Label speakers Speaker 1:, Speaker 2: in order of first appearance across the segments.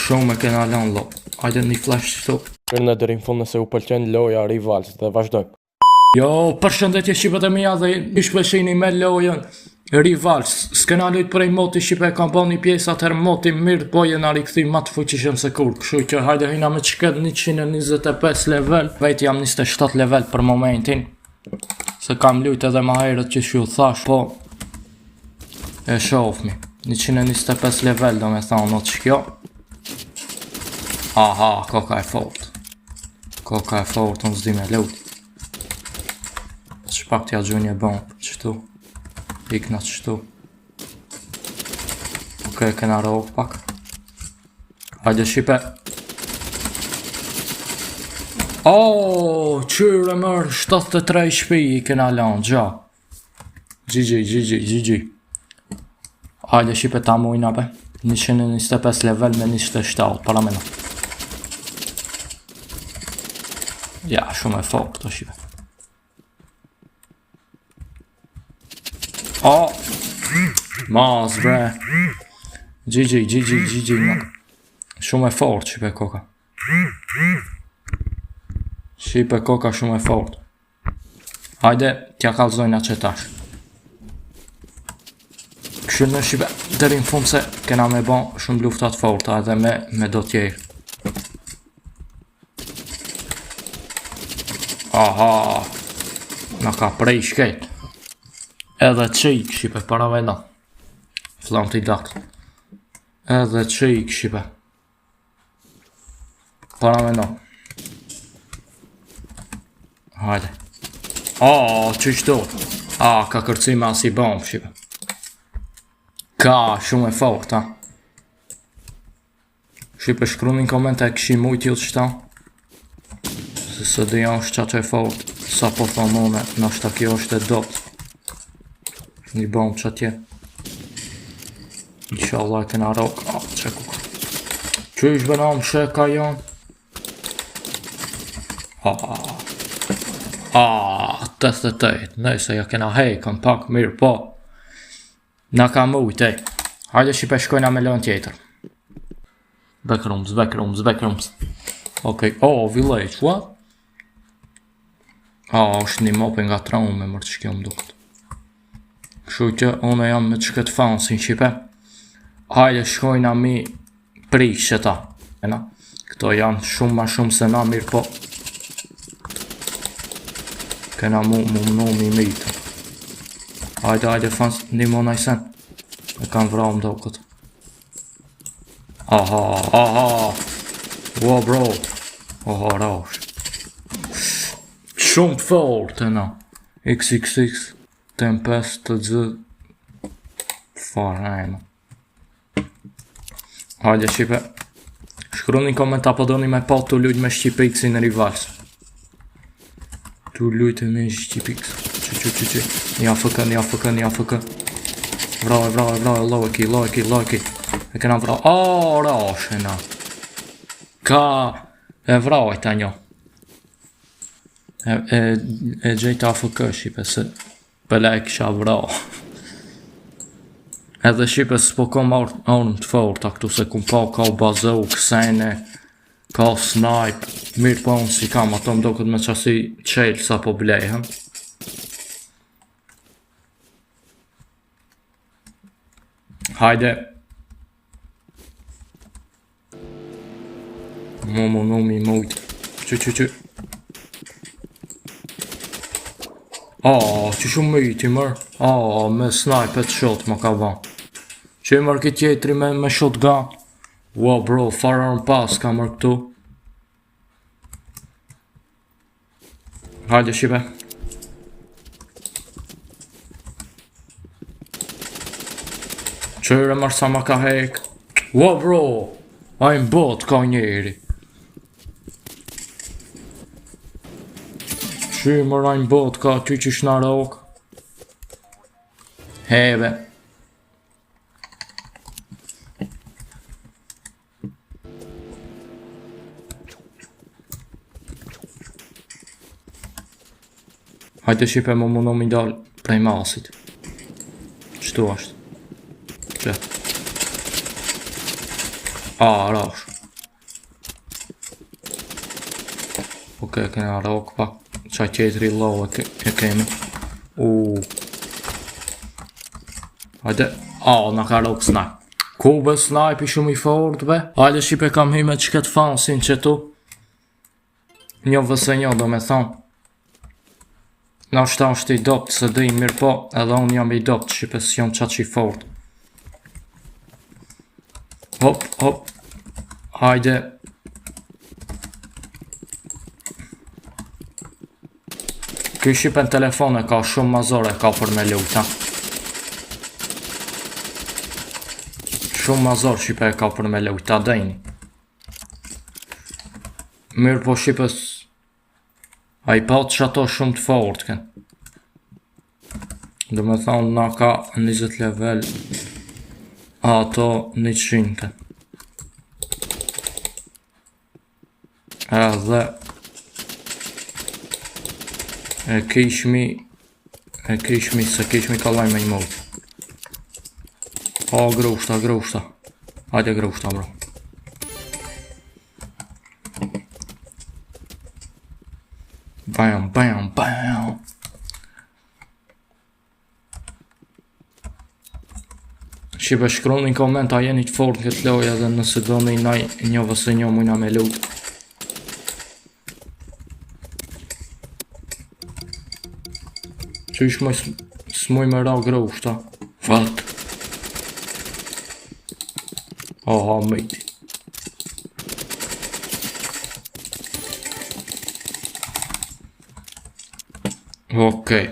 Speaker 1: Shumë e kena lanë lo. Hajde një flash qëto.
Speaker 2: Në deri në fund nëse u pëlqen loja Rivals dhe vazhdojmë.
Speaker 1: Jo, përshëndetje shqipët e mija dhe ishpeshini me lojën Rivals. S'kena lujt prej moti shqipe kam bo një pjesë atër moti mirë po jena rikëthi ma të fuqishëm se kur. Kështu që hajde hina me qket 125 level. Vejt jam 27 level për momentin. Se kam lujt edhe ma herët që shu thash, po e shofmi. 125 level do me thonë që kjo. Aha, koka e fort. Koka e fort, unë zdi me lujt. Shpak t'ja gju një bombë, qëtu. Ikna qëtu. Okej, kena rogë pak. Hajde shqipe. Qyre mërë, 73 shpi i kena lanë, gja. GG. Hajde shqipe ta mujna be. 125 level me 27, para mena. Ja, shumë e fort të shqipe. Mas bre. GG. Shumë e fort shqipe koka. Shqipe koka shumë e fort. Hajde, t'ja kalzojna që tash. Kështu në shqipe, deri në fund se kena me bon shumë luftat forta edhe me do tjerë. Aha, na ka prej shket. Edhe qik shqipe, para vena. Flam t'i dakt. Edhe qik shqipe. Para vena. Hajde. Qishto. Ka kërcime as i bomb shqipe. Ka shumë e fort, ha. Shqipe shkruni në komente e këshim ujt ju të qëta. Se së dhe janë shqa që e fort. Sa po thomone, nështë ta kjo është e dot. Një bombë që atje. Inshallah e kena rok. Që kuka. Që ish bënam sheka janë. 88. Nëjse ja kena hejkën pak mirë po. Na ka mujt e. Hajde shqipe shkojna me lën tjetër. Backrooms. Okej, village, what? është një mop nga traume me mërë që kjo më duket. Kështu që une jam me qëket fansin shqipe. Hajde shkojna mi prish që ta. Këto janë shumë ma shumë se na mirë po. Kena mu mi mitë. Hajde fans një mo najsen. E kanë vra më do këtë. Aha. Wow bro. Rash. Shumë fort e na. XXX. Tempest të dzë. Farajma. Hajde shqipe. Shkruni në komenta po doni me pa të lujt me Shqipe X në Rivals. Të lujt me Shqipe X. Që. Një AFK. Vrave, low key. E kena vrave. Rash e na. Ka e vrave ta njo. E gjejta AFK shqipe se pële e kisha vrave. Edhe shqipe s'po kom armë të forta këtu se kum pa ka bazau, kësene, ka snipe, mirë po unë si kam ato më do këtë me qasi qelë sa po blejhem. Hajde. Mi mujtë. Që. Që shumë myti mërë. Me snipe të shot më ka ban. Që i mërë këtë tjetëri me shotgun. Wow bro, firearm pass ka mërë këtu. Hajde shqipe. Qëre mërë sa më ka hek. Wow bro, ajmë bot ka njeri. Që i mërë ajmë bot ka ty që shna rok. Heve. Hajde shqipe më mundu mi dal prej masit. Qëtu ashtë? Që? Rash. Okej, kena rok pak. Qaj tjetëri low e kemi. Hajde. Na ka rok snipe. Ku be snipe I shumë I fort be. Hajde shipe kam hi me qket fansin që tu. Një vëse një do me thonë. Na shta është I dopt se dhe I mirë po. Edhe unë jam I dopt shipe si jam qatë I fort. Hop. Hajde. Ky shipen telefone ka shumë mazore ka për me luta. Shumë mazor shipe ka për me luta dejni. Mirë po shipes A I pat që ato shumë të fort ken. Do me thonë na ka 20 level A ato 100 ken. Edhe E kishmi se kishmi ka laj me I mod. Grushta. Hajde grushta bro. Bam. Shipe shkroni në koment a jeni të fort në këtë lojë edhe nëse do në I një vëse një mujna me lutë. Qysh s'muj me ra grushta. Fat. Aha, mejti. Okej.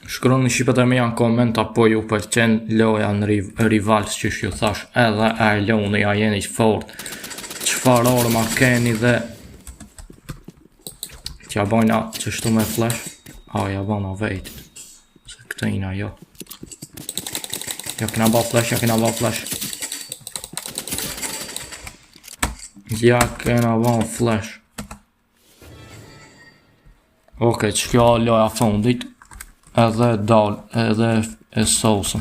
Speaker 1: Shkroni shqipet e me janë koment apo ju përqen loja në rivals që shju thash edhe e loni a jeni fort. Qfar arma keni dhe Tja bajna që shtu me flash. Ja bana vejt. Se këtë ina jo. Ja kena ba flash. Ja kena ba flash. Okej, që kjo loja fundit. Edhe dal, edhe e sosën.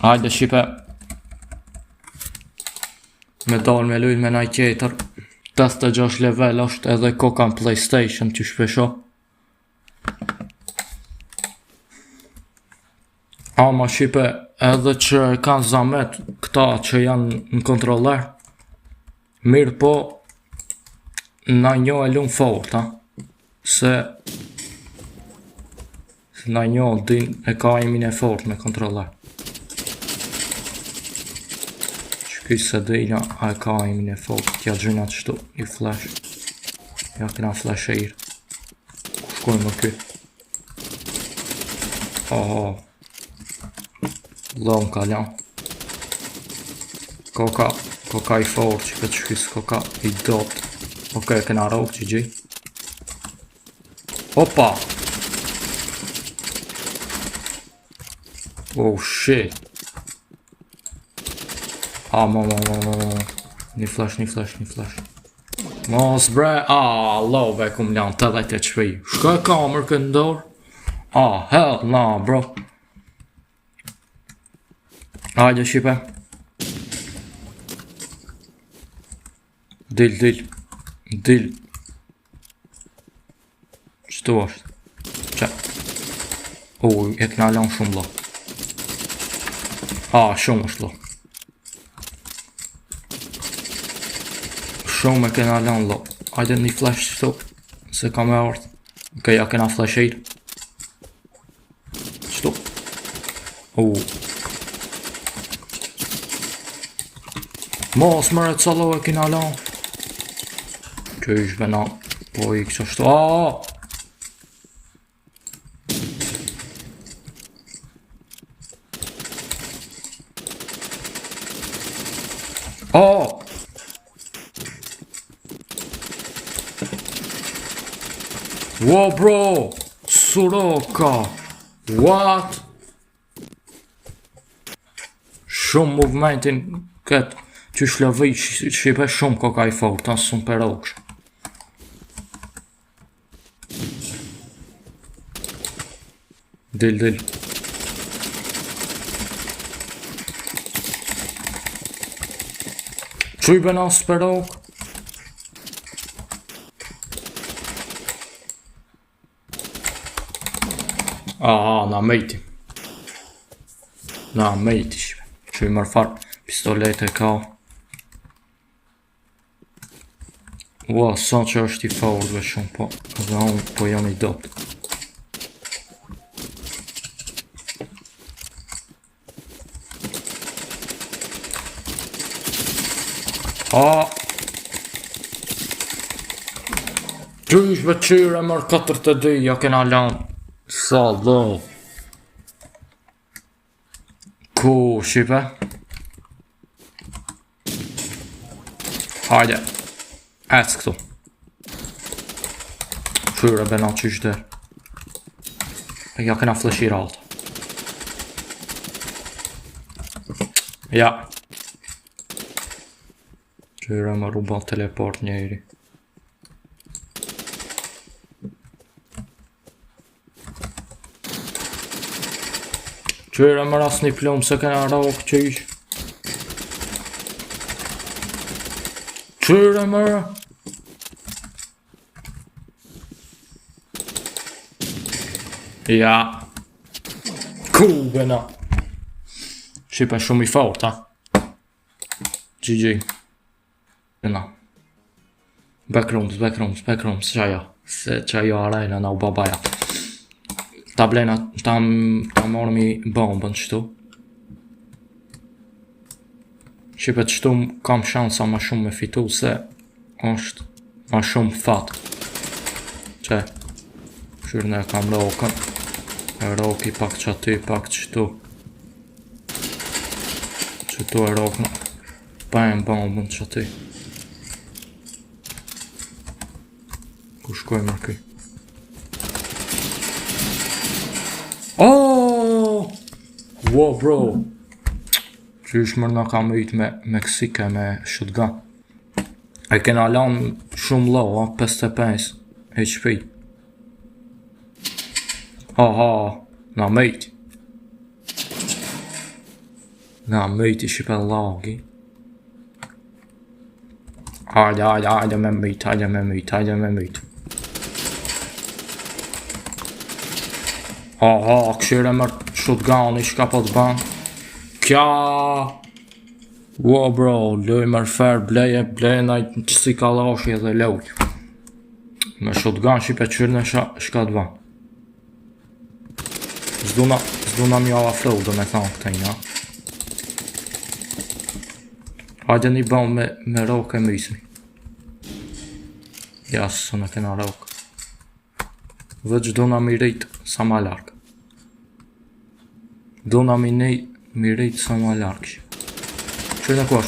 Speaker 1: Hajde shipe. Me dal me lujt me naj tjetër. 86 level është edhe koka në PlayStation që shpesho. Ama shipe edhe që kanë zamet këta që janë në kontroller. Mirë po na njo e lunë fort, se na njo din e ka imin e fort me kontroller. Se dhejna a e ka imin e fort. Tja gjëna të shtu I flash. Ja këna flash e irë. Ku shkojnë më ky? Lon ka lan. Koka I fort që këtë shkys koka I dot. Okej, këna rok që gjej. Opa! Oh shit. Një flash. Mos bre, love kum lan të dhe të qëpi. Shka e kamer këtë ndor? Hell na bro. Hajde shipe. Dil. Qëtu është? Qa? E këna lan shumë lo. Shumë është lo. Shumë e kena lan lo. Hajde një flash qëtu. Se ka me ardh. Okej, ja kena flash e qëtu. Mos mëre të salo e kena lan. Qysh bena. Po I kështë ashtu. Wow bro, Suroka, what? Shumë movementin këtë që shlavej shipe shumë koka I fort, ta shumë për oksh. Dil. Çuj bëna sperok. Aha, na mejti. Na mejti shpe. Çuj mërë farë pistolete ka. Ua, sa që është i faurve shumë, po. Dhe unë po jam i dopt. A Qysh me qyre mërë 4-2, ja kena lanë. Sa dhe ku shipe. Hajde. Ec këtu. Qyre bena qysh der. Ja kena fleshir altë. Ja. Qyre më ruba teleport njeri. Qyre më ras një plumë se kena rok qysh. Qyre më ra. Ja. Ku bena. Shqipe shumë i fort, ha. GG. Bena. Backrooms, qaja. Se qaja arajna na u babaja. Ta blena, ta morëm i bombën qëtu. Shqipe qëtu kam shansa ma shumë me fitu se është ma shumë fat. Që, shyrën e kam rokën. E roki pak që aty, pak qëtu. Qëtu e rokën. Pa e bombën që aty. Ku shkoj më këj? Oh! Wow, bro! Qysh mërë nga kam rrit me Meksike me shotgun. E kena lanë shumë low, 55 HP. Aha, na mejt. Na mejt i shipe lagi. Hajde me mejt. Aha, këshire mërë shotgun i shka po të ban. Kja. Wow, bro, loj mërë fer, bleje najt në qësi kalashi edhe loj. Me shotgun shipe qyrë në shka të ban. Zduna mjava flow do me thonë këta një. Hajde një ban me roke e mysmi. Jasë, së në kena roke. Vëq do na mi rejt sa ma larkë. Do na mi rejt sa ma larkë. Qërë në kuar,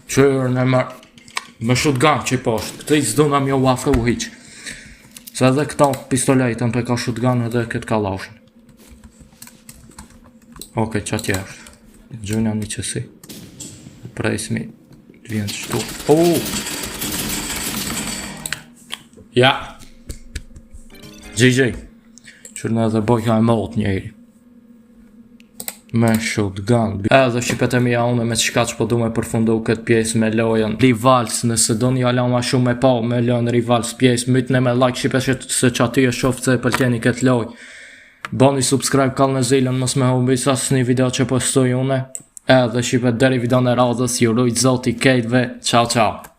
Speaker 1: qërë në mërë me shotgun që i poshtë. Këtë i zdo na mi o wafë u hiqë. Se edhe këta pistoletën pe ka shotgun edhe këtë ka lashin. Oke, që atjerë. Gjënja një qësi. Presmi. Vjen qëtu. Ja. GG. Qërë edhe bojka e mot njeri. Me shotgun. Edhe shqipet e mija une me qka që po du me përfundu këtë pjesë me lojën Rivals. Nëse do një ala ma shumë me pa me lojën Rivals pjesë, mytne me like shqipet se që aty e shoftë se pëlqeni këtë loj. Bani subscribe kall në zilën, mos me humbis asë një video që postoj une. Edhe shqipet deri video në radhës, ju rujt zoti kejtve. Ciao.